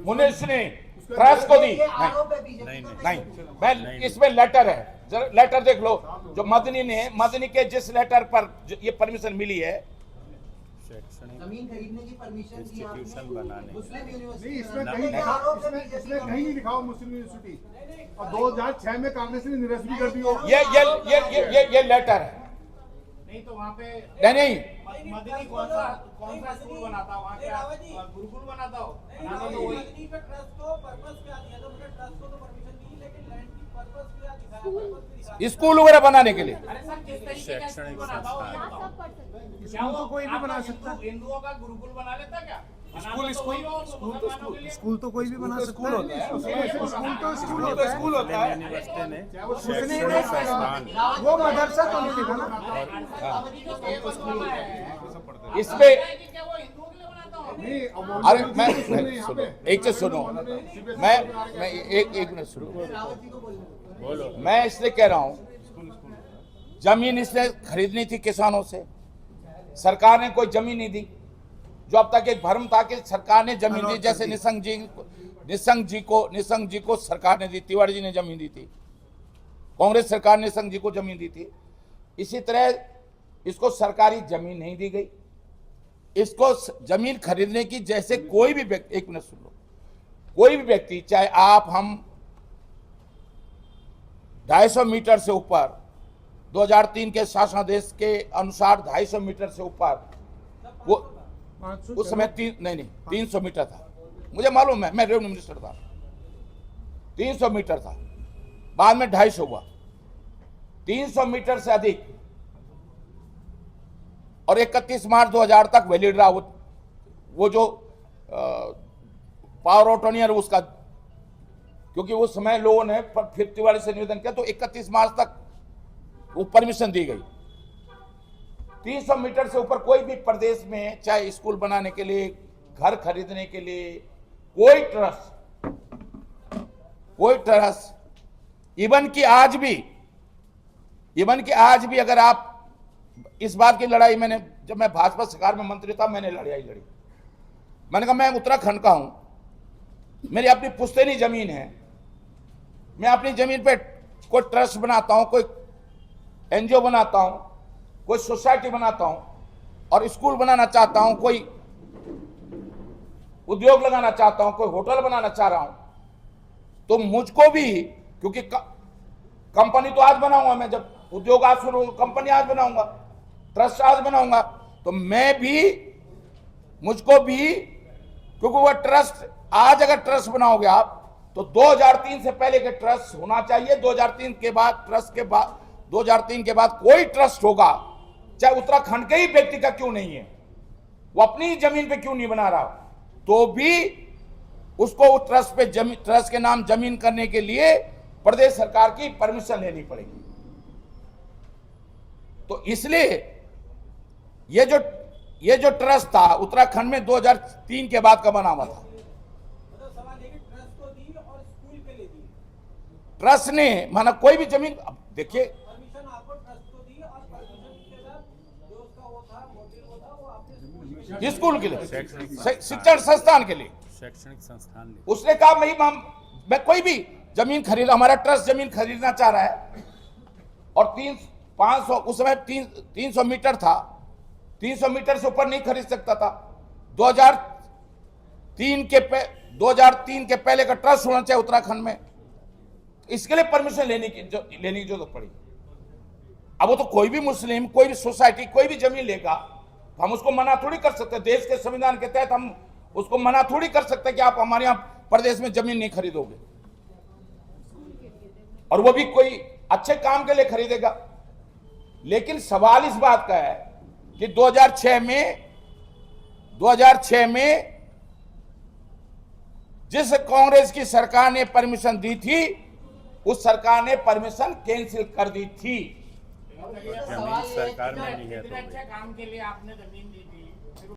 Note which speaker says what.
Speaker 1: मुनीष ने ट्रस्ट को दी। नहीं, मैं इसमें लेटर है, जरा लेटर देख लो जो मदनी के जिस लेटर पर ये परमिशन मिली है,
Speaker 2: जमीन खरीदने की परमिशन दी आपने
Speaker 3: बनाने
Speaker 2: मुस्लिम यूनिवर्सिटी।
Speaker 4: नहीं, इसमें कहीं नहीं लिखा हो मुस्लिम यूनिवर्सिटी, और 2006 में कांग्रेस ने निरस्त भी कर दी हो।
Speaker 1: ये लेटर है।
Speaker 5: नहीं तो वहाँ पे
Speaker 1: नहीं
Speaker 5: मदनी कौन सा स्कूल बनाता हो, वहाँ क्या गुरुकुल बनाता हो?
Speaker 2: मदनी का ट्रस्ट को पर्पस क्या दिया था? मुझे ट्रस्ट को तो परमिशन दी, लेकिन लैंड की पर्पस क्या दिखाया?
Speaker 1: स्कूल वगैरह बनाने के लिए।
Speaker 5: अरे सर किस तरीके का स्कूल बनाता हो? क्या वो कोई भी बना सकता है? हिंदुओं का गुरुकुल बना लेता क्या?
Speaker 6: स्कूल तो कोई भी बना सकता है। स्कूल होता है वो मदरसा तो नहीं लिखा ना
Speaker 1: इसमें।
Speaker 5: क्या वो हिंदुओं के लिए बनाता हो?
Speaker 4: नहीं,
Speaker 1: अरे मैं सुनो, एक चीज सुनो, मैं एक मिनट सुनो। मैं इसलिए कह रहा हूं, जमीन इसने खरीदनी थी किसानों से, सरकार ने कोई जमीन नहीं दी। जो अब तक एक भ्रम था कि सरकार ने जमीन दी, जैसे निशंक जी को सरकार ने दी, तिवारी जी ने जमीन दी थी, कांग्रेस सरकार ने निशंक जी को जमीन दी थी। इसी तरह इसको सरकारी जमीन नहीं दी गई। इसको जमीन खरीदने की, जैसे कोई भी व्यक्ति, एक मिनट सुन लो, कोई भी व्यक्ति, चाहे आप हम 250 मीटर से ऊपर, 2003 के शासनादेश के अनुसार 250 मीटर से ऊपर, वो उस समय 300 मीटर था, मुझे मालूम है, मैं रेवेन्यू मिनिस्टर था, 300 मीटर था, बाद में 250 हुआ। 300 मीटर से अधिक और 31 मार्च 2000 तक वैलिड रहा वो जो पावर ऑफ अटॉर्नी उसका, क्योंकि उस समय लोगों ने फिर तिवारी से निवेदन किया तो 31 मार्च तक वो परमिशन दी गई। 300 मीटर से ऊपर कोई भी प्रदेश में, चाहे स्कूल बनाने के लिए, घर खरीदने के लिए, कोई ट्रस्ट, इवन कि आज भी अगर आप इस बात की लड़ाई, मैंने जब मैं भाजपा सरकार में मंत्री था, मैंने लड़ाई लड़ी। मैंने कहा मैं उत्तराखंड का हूं, मेरी अपनी पुश्तैनी जमीन है, मैं अपनी जमीन पे कोई ट्रस्ट बनाता हूं, कोई एनजीओ बनाता हूं, कोई सोसाइटी बनाता हूं और स्कूल बनाना चाहता हूं, कोई उद्योग लगाना चाहता हूं, कोई होटल बनाना चाह रहा हूं, तो मुझको भी, क्योंकि कंपनी तो आज बनाऊंगा मैं, जब उद्योग आज शुरू, कंपनी आज बनाऊंगा, ट्रस्ट आज बनाऊंगा, तो मुझको भी, क्योंकि वह ट्रस्ट, आज अगर ट्रस्ट बनाओगे आप तो 2003 से पहले के ट्रस्ट होना चाहिए। 2003 के बाद, ट्रस्ट के बाद, 2003 के बाद कोई ट्रस्ट होगा, चाहे उत्तराखंड के ही व्यक्ति का क्यों नहीं है, वो अपनी जमीन पे क्यों नहीं बना रहा, तो भी उसको ट्रस्ट के नाम जमीन करने के लिए प्रदेश सरकार की परमिशन लेनी पड़ेगी। तो इसलिए ये जो ट्रस्ट था उत्तराखंड में 2003 के बाद का बना हुआ था। ट्रस्ट ने माना कोई भी जमीन, अब देखिए, स्कूल के लिए, शिक्षण संस्थान के लिए,
Speaker 3: शैक्षणिक संस्थान,
Speaker 1: उसने कहा मैं कोई भी जमीन खरीद, हमारा ट्रस्ट जमीन खरीदना चाह रहा है, और 500, उस समय 300 मीटर था, 300 मीटर से ऊपर नहीं खरीद सकता था। 2003 के पहले का ट्रस्ट होना चाहिए उत्तराखंड में, इसके लिए परमिशन लेने की जरूरत पड़ी। अब वो तो कोई भी मुस्लिम, कोई भी सोसाइटी, कोई भी जमीन लेगा, हम उसको मना थोड़ी कर सकते। देश के संविधान के तहत हम उसको मना थोड़ी कर सकते कि आप हमारे यहां प्रदेश में जमीन नहीं खरीदोगे, और वो भी कोई अच्छे काम के लिए खरीदेगा। लेकिन सवाल इस बात का है कि 2006 में जिस कांग्रेस की सरकार ने परमिशन दी थी, उस सरकार ने परमिशन कैंसिल कर दी थी।
Speaker 3: जमीन सरकार में नहीं है,
Speaker 5: इतने अच्छे काम के लिए आपने जमीन दी